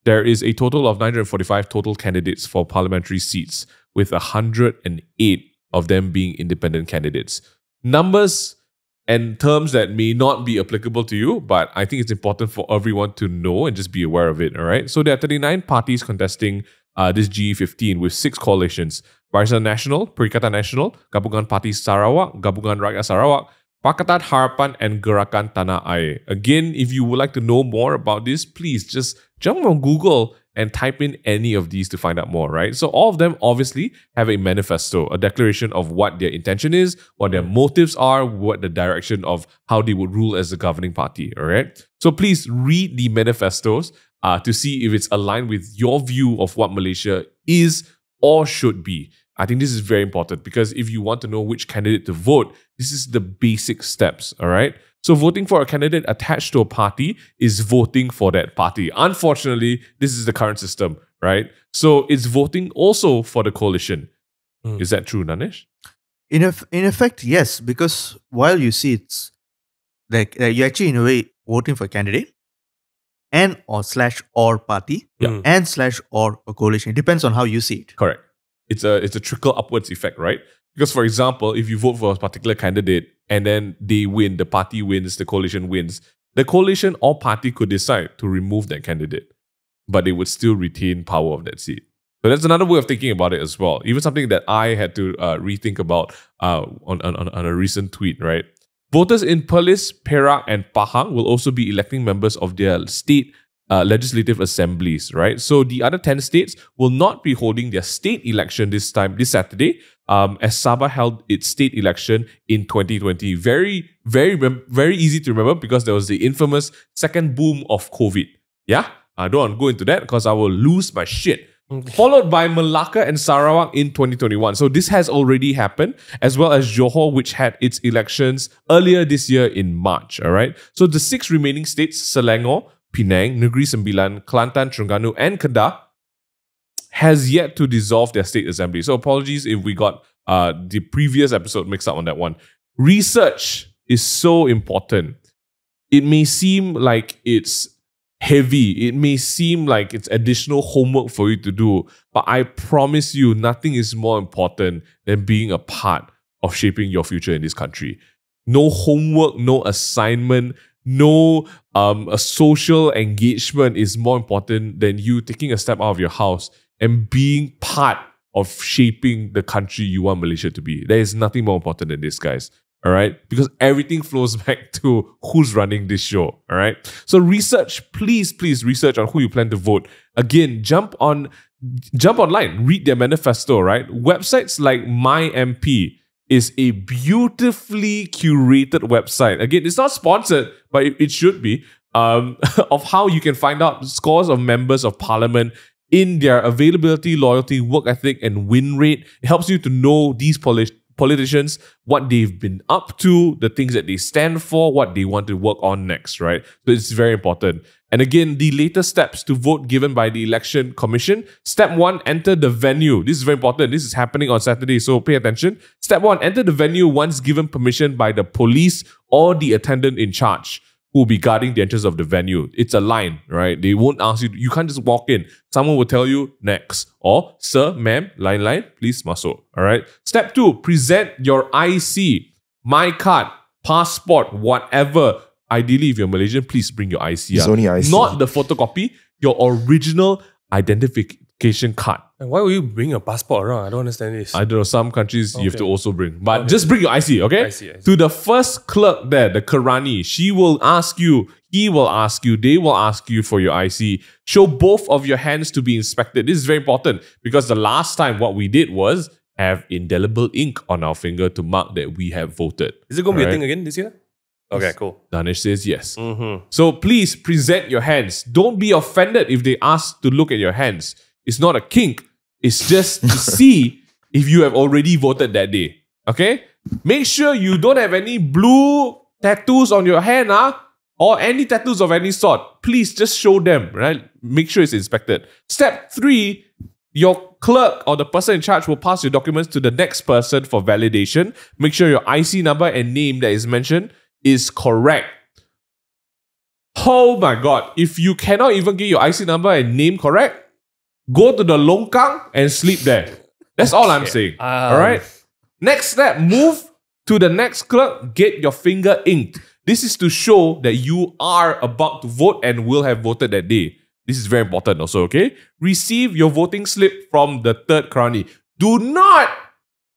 there is a total of 945 total candidates for parliamentary seats, with 108 of them being independent candidates. Numbers and terms that may not be applicable to you, but I think it's important for everyone to know and just be aware of it, all right? So there are 39 parties contesting this GE15 with 6 coalitions. Barisan Nasional, Perikatan Nasional, Gabungan Parti Sarawak, Gabungan Rakyat Sarawak, Pakatan Harapan, and Gerakan Tanah Air. Again, if you would like to know more about this, please just jump on Google and type in any of these to find out more, right? So all of them obviously have a manifesto, a declaration of what their intention is, what their motives are, what the direction of how they would rule as a governing party, all right? So please read the manifestos to see if it's aligned with your view of what Malaysia is or should be. I think this is very important because if you want to know which candidate to vote, this is the basic steps, all right? So voting for a candidate attached to a party is voting for that party. Unfortunately, this is the current system, right? So it's voting also for the coalition. Is that true, Danesh? In effect, yes, because while you see it's like you're actually in a way voting for a candidate and or party and or a coalition. It depends on how you see it. Correct. It's a trickle upwards effect, right? Because for example, if you vote for a particular candidate and then they win, the party wins, the coalition wins, the coalition or party could decide to remove that candidate, but they would still retain power of that seat. So that's another way of thinking about it as well. Even something that I had to rethink about on a recent tweet, right? Voters in Perlis, Perak, and Pahang will also be electing members of their state legislative assemblies, right? So the other 10 states will not be holding their state election this Saturday, as Sabah held its state election in 2020. Very, very, very easy to remember because there was the infamous second boom of COVID. Yeah, I don't want to go into that because I will lose my shit. Followed by Malacca and Sarawak in 2021. So this has already happened, as well as Johor, which had its elections earlier this year in March, all right? So the 6 remaining states, Selangor, Penang, Negeri Sembilan, Kelantan, Terengganu, and Kedah, has yet to dissolve their state assembly. So apologies if we got the previous episode mixed up on that one. Research is so important. It may seem like it's heavy. It may seem like it's additional homework for you to do, but I promise you, nothing is more important than being a part of shaping your future in this country. No homework, no assignment, no a social engagement is more important than you taking a step out of your house and being part of shaping the country you want Malaysia to be. There is nothing more important than this, guys. All right? Because everything flows back to who's running this show. All right? So research, please research on who you plan to vote. Again, jump online, read their manifesto, right? Websites like MyMP is a beautifully curated website. Again, it's not sponsored, but it should be, of how you can find out scores of members of parliament in their availability, loyalty, work ethic, and win rate. It helps you to know these politicians, what they've been up to, the things that they stand for, what they want to work on next, right? So it's very important. And again, the latest steps to vote given by the Election Commission. Step 1, enter the venue. This is very important. This is happening on Saturday, so pay attention. Step 1, enter the venue once given permission by the police or the attendant in charge, who will be guarding the entrance of the venue. It's a line, right? They won't ask you, you can't just walk in. Someone will tell you next. Or, sir, ma'am, line, please masuk. All right. Step 2, present your IC. my card, passport, whatever. Ideally, if you're Malaysian, please bring your IC. It's only IC. Not the photocopy, your original identification card. And why would you bring your passport around? I don't understand this. I don't know, some countries you have to also bring. But just bring your IC, okay? I see. To the first clerk there, the Karani, she will ask you, he will ask you, they will ask you for your IC. Show both of your hands to be inspected. This is very important because the last time what we did was have indelible ink on our finger to mark that we have voted. Is it going to be a thing again this year? Okay, cool. Danesh says yes. So please present your hands. Don't be offended if they ask to look at your hands. It's not a kink. It's just to see if you have already voted that day. Okay? Make sure you don't have any blue tattoos on your hand, or any tattoos of any sort. Please just show them, right? Make sure it's inspected. Step 3, your clerk or the person in charge will pass your documents to the next person for validation. Make sure your IC number and name that is mentioned is correct. Oh my God. If you cannot even get your IC number and name correct, go to the longkang and sleep there. That's all I'm saying. All right? Next step, move to the next clerk, get your finger inked. This is to show that you are about to vote and will have voted that day. This is very important also, okay? Receive your voting slip from the third Karani. Do not,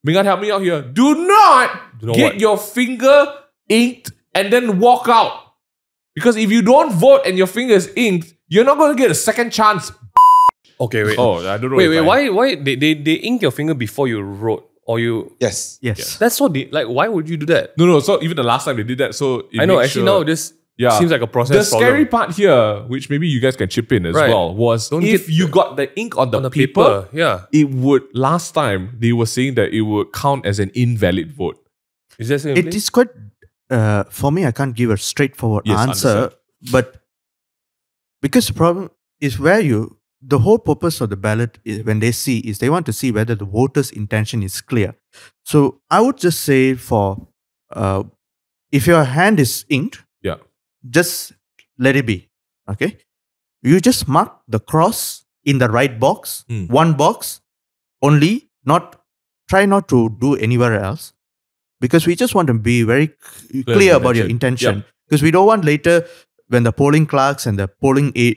Mingan, help me out here. Do not get your finger inked and then walk out. Because if you don't vote and your finger is inked, you're not going to get a second chance. Okay, wait. Oh, I don't know. Wait, why they ink your finger before you wrote? Or you... Yes. That's so... why would you do that? No. So even the last time they did that, so... I know, actually now this seems like a process The scary part here, which maybe you guys can chip in as well, was if you got the ink on the paper, it would... Last time, they were saying that it would count as an invalid vote. Is that same It is quite... for me, I can't give a straightforward answer. Understand. But because the problem is where the whole purpose of the ballot is when they see is they want to see whether the voter's intention is clear. So I would just say for if your hand is inked, just let it be. Okay, you just mark the cross in the right box, one box only. Try not to do anywhere else, because we just want to be very clear about your intention. Because we don't want later when the polling clerks and the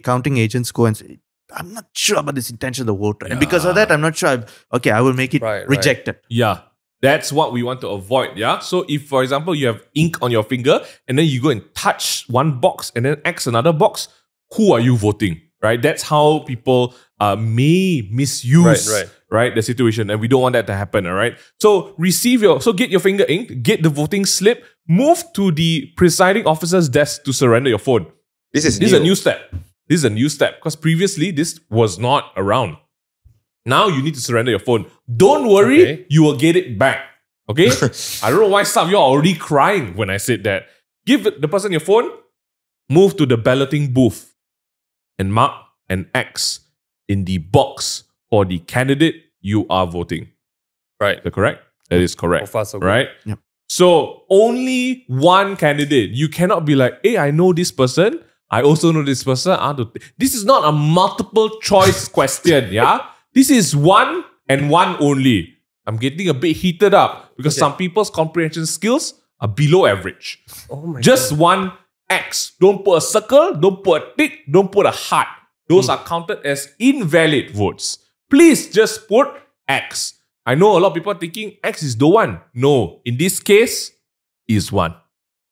counting agents go and say, I'm not sure about this intention of the voter. And because of that, I'm not sure. I will make it rejected. Yeah. That's what we want to avoid. Yeah. So if, for example, you have ink on your finger and then you go and touch one box and then X another box, who are you voting? Right? That's how people may misuse the situation. And we don't want that to happen. All right. So get your finger inked, get the voting slip, move to the presiding officer's desk to surrender your phone. This is a new step. This is a new step because previously this was not around. Now you need to surrender your phone. Don't worry, you will get it back. Okay? I don't know why some of you are already crying when I said that. Give the person your phone, move to the balloting booth and mark an X in the box for the candidate you are voting. Right. Is that correct? That is correct. So far, so good. Right? Yep. So only one candidate. You cannot be like, hey, I know this person. I also know this person. This is not a multiple choice question, yeah? This is one and one only. I'm getting a bit heated up because some people's comprehension skills are below average. Oh my Just one X. Don't put a circle, don't put a tick, don't put a heart. Those are counted as invalid votes. Please just put X. I know a lot of people are thinking X is the one. No, in this case, is one.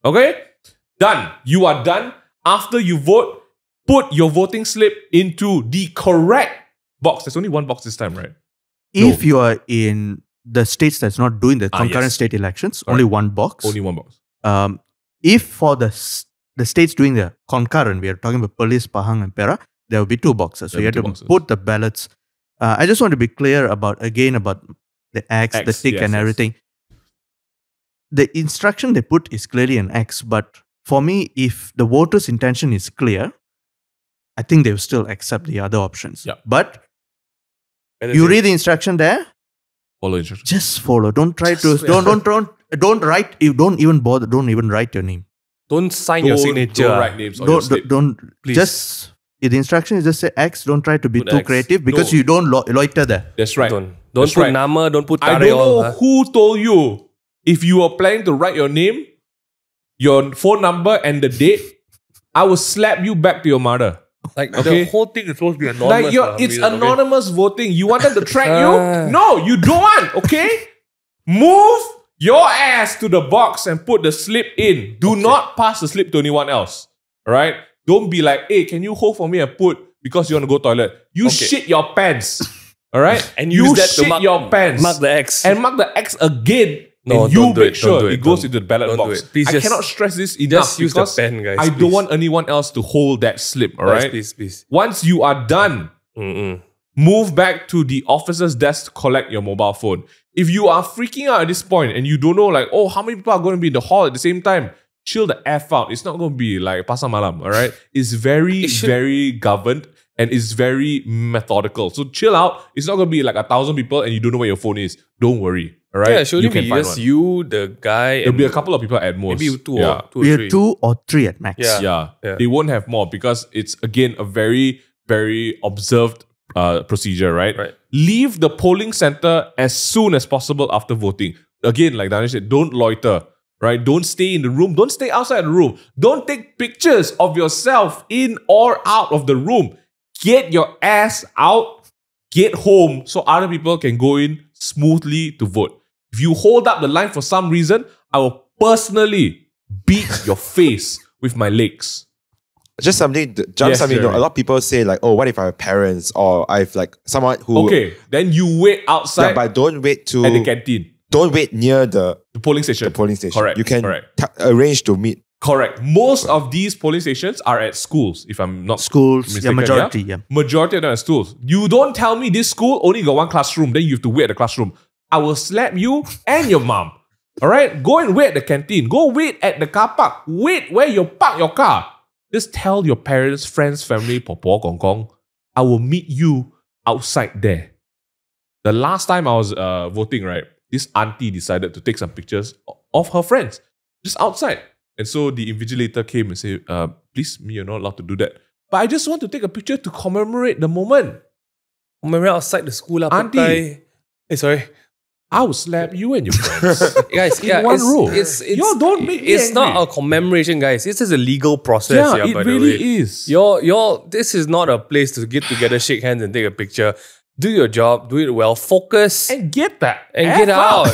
Okay? Done. You are done. After you vote, put your voting slip into the correct box. There's only one box this time, right? If you are in the states that's not doing the concurrent state elections, only one box. Only one box. If for the states doing the concurrent, we are talking about Perlis, Pahang and Perak, there will be two boxes. So you have to put the ballots. I just want to be clear about the X, the tick and everything. The instruction they put is clearly an X, but for me, if the voter's intention is clear, I think they will still accept the other options. Yeah. But you read the instruction there, follow instruction. Just follow. Don't try to don't write. You don't even bother. Don't even write your name. Don't sign your signature. Don't write names on your slip. Don't please. Just the instruction is just say X. Don't try to be too creative because you don't loiter there. That's right. Don't put nama. Don't put I don't know who told you if you are planning to write your name, your phone number, and the date, I will slap you back to your mother. Like the whole thing is supposed to be anonymous. Like it's anonymous voting. You want them to track you? No, you don't want, okay? Move your ass to the box and put the slip in. Do not pass the slip to anyone else. Alright? Don't be like, hey, can you hold for me and put because you want to go toilet? You shit your pants. Alright? And you use that shit to mark, your pants. Mark the X. And mark the X again. No, and you don't do make it, sure don't do it goes into the ballot box. Please I just- cannot stress this enough Just use the because pen, guys. I please. don't want anyone else to hold that slip. Alright? Please. Once you are done, move back to the officer's desk to collect your mobile phone. If you are freaking out at this point and you don't know like, oh, how many people are going to be in the hall at the same time, chill the F out. It's not going to be like pasar malam, all right? It's very governed and it's very methodical. So chill out. It's not going to be like 1,000 people and you don't know where your phone is. Don't worry, all right? Yeah, it should you be can find just one. you, the guy. There'll be a couple of people at most. Maybe two yeah. or We three. have 2 or 3 at max. Yeah. Yeah. They won't have more because it's again a very, very observed procedure, right? Leave the polling center as soon as possible after voting. Again, like Danesh said, don't loiter, right? Don't stay in the room. Don't stay outside the room. Don't take pictures of yourself in or out of the room. Get your ass out. Get home so other people can go in smoothly to vote. If you hold up the line for some reason, I will personally beat your face with my legs. Just something, a lot of people say like, oh, what if I have parents or I've like someone who... Okay, then you wait outside Yeah, but don't wait at the canteen. Don't wait near the polling station. Correct. You can correct. arrange to meet. Correct. Most of these polling stations are at schools, if I'm not Schools, mistaken. majority, yeah. Majority of them are schools. You don't tell me this school only got one classroom, then you have to wait at the classroom. I will slap you and your mom. All right? Go and wait at the canteen. Go wait at the car park. Wait where you park your car. Just tell your parents, friends, family, popo, gong gong, I will meet you outside there. The last time I was voting, right, this auntie decided to take some pictures of her friends just outside. And so the invigilator came and said, please, you're not allowed to do that. But I just want to take a picture to commemorate the moment. Commemorate outside the school. Auntie. Hey, sorry. I will slap you and your friends. Guys, in one room. Y'all don't make me It's angry. not a commemoration, guys. This is a legal process. Yeah, it by the really way. is. This is not a place to get together, shake hands, and take a picture. Do your job, do it well, focus, And get that. and F get out.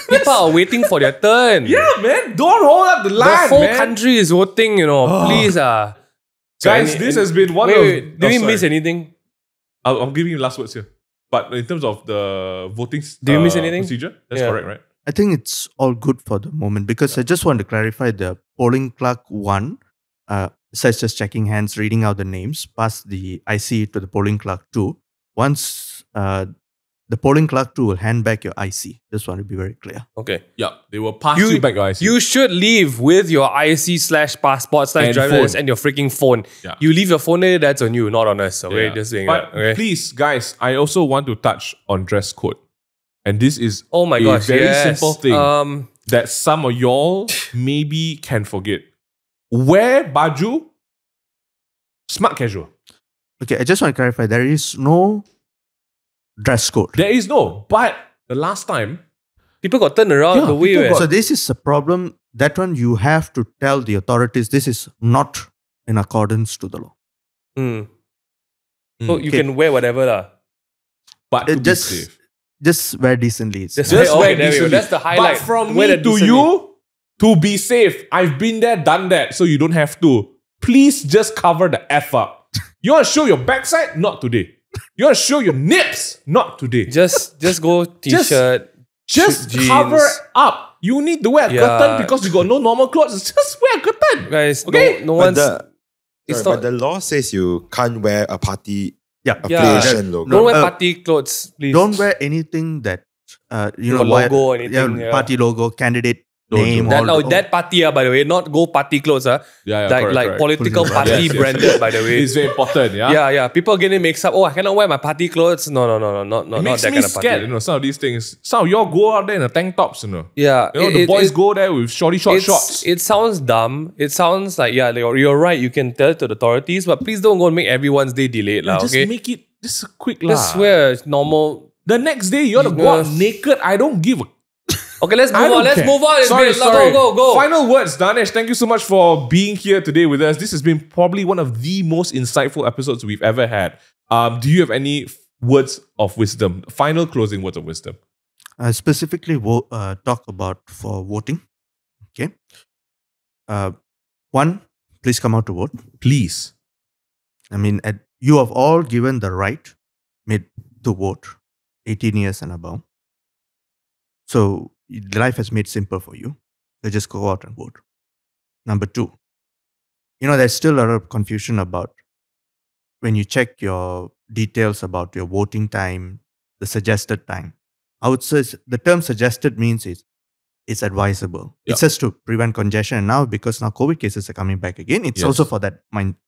People are waiting for their turn. Yeah, man. Don't hold up the The line, whole man. country is voting, please. Guys, this has been one of... Wait, did we miss anything? I'm giving you last words here. But in terms of the voting Did you miss anything? procedure, that's Yeah. correct, right? I think it's all good for the moment because I just want to clarify the polling clerk 1, besides just checking hands, reading out the names, pass the IC to the polling clerk 2. Once the polling clerk 2 will hand back your IC. Just want to be very clear. Okay. Yeah, they will pass you back your IC. You should leave with your IC/passport/ And driver phone. license and your freaking phone. Yeah. You leave your phone there, that's on you, not on us. Okay, Yeah. just saying But that. Okay. please, guys, I also want to touch on dress code. And this is Oh my a gosh, very yes. simple thing that some of y'all maybe can forget. Wear baju, smart casual. Okay, I just want to clarify there is no dress code. There is no, but the last time, People got turned around Yeah, the way people where got- So this is a problem. That one you have to tell the authorities this is not in accordance to the law. So you Okay. can wear whatever lah. but to It be just safe. just wear decently. It's Just fine. Just Okay, wear there we go. decently. That's the highlight. But from Wear me that to decently. you, to be safe, I've been there, done that, so you don't have to. Please just cover the F up. You want to show your backside? Not today. You want to show your nips? Not today. Just go t-shirt. Just jeans. cover up. You need to wear a Yeah. curtain because you got no normal clothes. Just wear a curtain. Guys, Okay. no But one's... the, but the law says you can't wear a party Yeah. affiliation logo. Don't wear uh, party clothes, please. Don't wear anything that you know Got why- logo or anything, yeah. party logo, candidate name. that, all that party, by the way, not go party clothes. Yeah, correct, like correct. political Yes, party yes. branded, by the way. It's very important, yeah? Yeah. People getting mixed up. Oh, I cannot wear my party clothes. No, It not makes that me kind of party. scared, some of these things. Some of y'all go out there in the tank tops, Yeah. The boys go there with short shorts. It sounds dumb. It sounds like, yeah, you're right. You can tell it to the authorities, but please don't go and make everyone's day delayed. lah. Just Okay? make it just quick Just wear normal. The next day, you want to go out naked. I don't give a... Okay, let's move I don't on. Let's care. move on. It's Sorry, been- sorry. Go. Final words, Danesh. Thank you so much for being here today with us. This has been probably one of the most insightful episodes we've ever had. Do you have any words of wisdom? Final closing words of wisdom. Specifically, talk about for voting. Okay. One, please come out to vote. Please. I mean, you have all given the right to vote, 18 years and above. So life has made simple for you. So just go out and vote. Number two, there's still a lot of confusion about when you check your details about your voting time, the suggested time. I would say the term suggested means it's advisable. Yeah. It's just to prevent congestion. And now, because now COVID cases are coming back again, it's also for that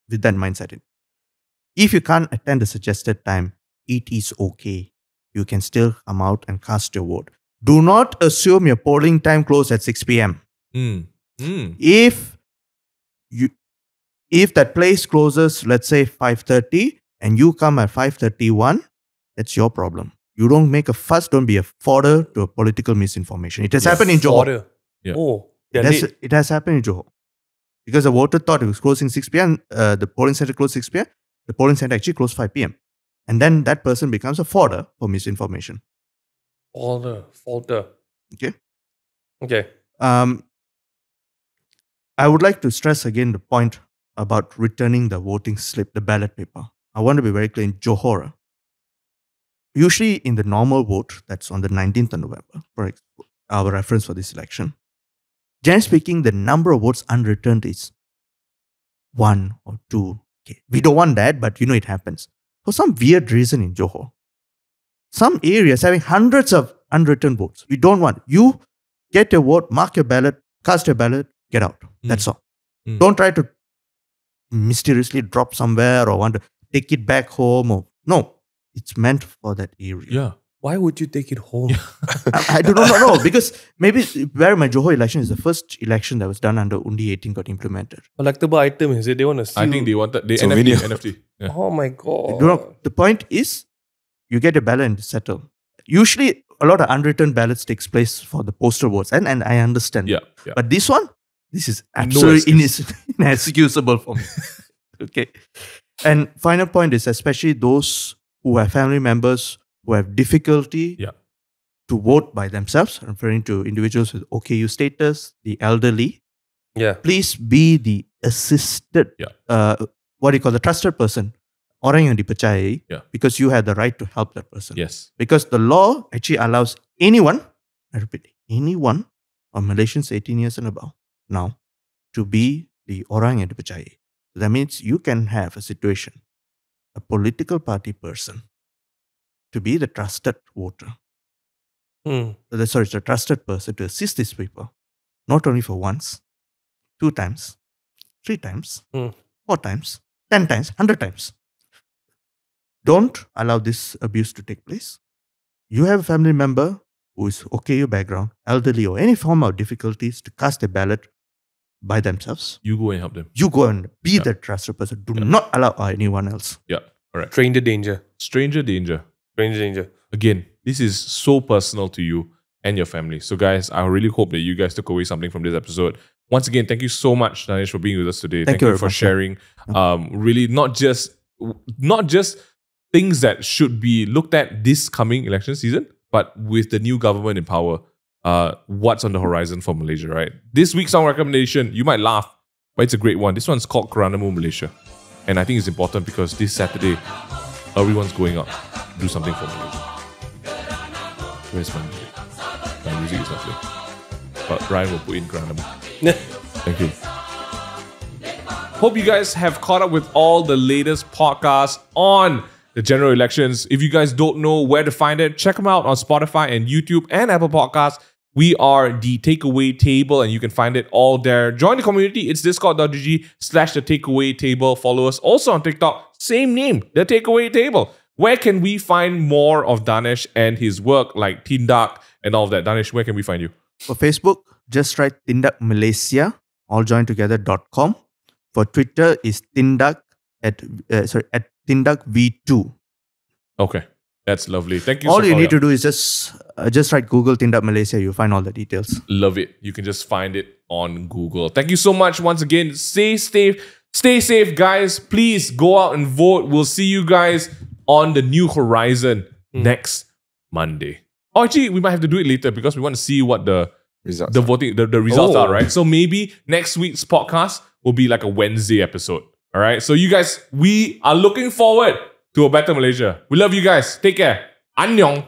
with that mindset. If you can't attend the suggested time, it is okay. You can still come out and cast your vote. Do not assume your polling time closes at 6 p.m. If that place closes, let's say 5:30, and you come at 5:31, that's your problem. You don't make a fuss. Don't be a fodder to a political misinformation. It has happened in Johor. Fodder. Yeah. Oh, It has happened in Johor. Because the voter thought it was closing 6 p.m. The polling center closed 6 p.m. The polling center actually closed 5 p.m. And then that person becomes a fodder for misinformation. Folder. Okay. I would like to stress again the point about returning the voting slip, the ballot paper. I want to be very clear. In Johor, usually in the normal vote, that's on the 19th of November, for our reference for this election, generally speaking, the number of votes unreturned is 1 or 2. Okay. We don't want that, but it happens. For some weird reason in Johor, some areas having hundreds of unreturned votes. We don't want. You get your vote, mark your ballot, cast your ballot, get out. That's all. Don't try to mysteriously drop somewhere or want to take it back home. No, it's meant for that area. Yeah. Why would you take it home? I do not know, because maybe where my Johor election is the first election that was done under Undi 18 got implemented. Collectible item, is it? They want to see. I think they wanted Souvenir. NFT. Yeah. Oh my god. The point is, you get a ballot and settle. Usually, a lot of unwritten ballots takes place for the postal votes, and I understand. Yeah. But this is absolutely inexcusable for me. Okay. And final point is, especially those who have family members who have difficulty to vote by themselves, referring to individuals with OKU status, the elderly. Yeah. Please be the assisted, the trusted person, orang yang dipercayai, because you have the right to help that person. Yes. Because the law actually allows anyone, I repeat, anyone of Malaysians 18 years and above now to be the orang yang dipercayai. So that means you can have a situation, a political party person, to be the trusted voter. The trusted person to assist these people, not only for once, 2 times, 3 times, 4 times, 10 times, 100 times. Don't allow this abuse to take place. You have a family member who is OKU background, elderly, or any form of difficulties to cast a ballot by themselves. You go and help them. You go and be the trusted person. Do not allow anyone else. Yeah. Correct. Stranger danger. Stranger danger. Stranger danger. Again, this is so personal to you and your family. So guys, I really hope that you guys took away something from this episode. Once again, thank you so much, Danesh, for being with us today. Thank you for sharing. Really, not just things that should be looked at this coming election season, but with the new government in power, what's on the horizon for Malaysia, right? This week's song recommendation, you might laugh, but it's a great one. This one's called Keranamu Malaysia. And I think it's important because this Saturday, everyone's going out to do something for Malaysia. Where's my music? My music is not playing. But Ryan will put in Keranamu. Thank you. Hope you guys have caught up with all the latest podcasts on the general elections. If you guys don't know where to find it, check them out on Spotify and YouTube and Apple Podcasts. We are the Takeaway Table, and you can find it all there. Join the community. It's discord.gg/the Takeaway Table. Follow us also on TikTok. Same name, the Takeaway Table. Where can we find more of Danesh and his work, like Tindak and all of that? Danesh, where can we find you? For Facebook, just write Tindak Malaysia, all joined together.com. For Twitter is Tindak at Tindak V2. Okay. That's lovely. Thank you. All you need to do is just write Google Tindak Malaysia. You'll find all the details. Love it. You can just find it on Google. Thank you so much once again. Stay safe, guys. Please go out and vote. We'll see you guys on the New Horizon next Monday. Oh, actually, we might have to do it later because we want to see what the results are, right? So maybe next week's podcast will be like a Wednesday episode. All right. So you guys, we are looking forward to a better Malaysia. We love you guys. Take care. Annyeong.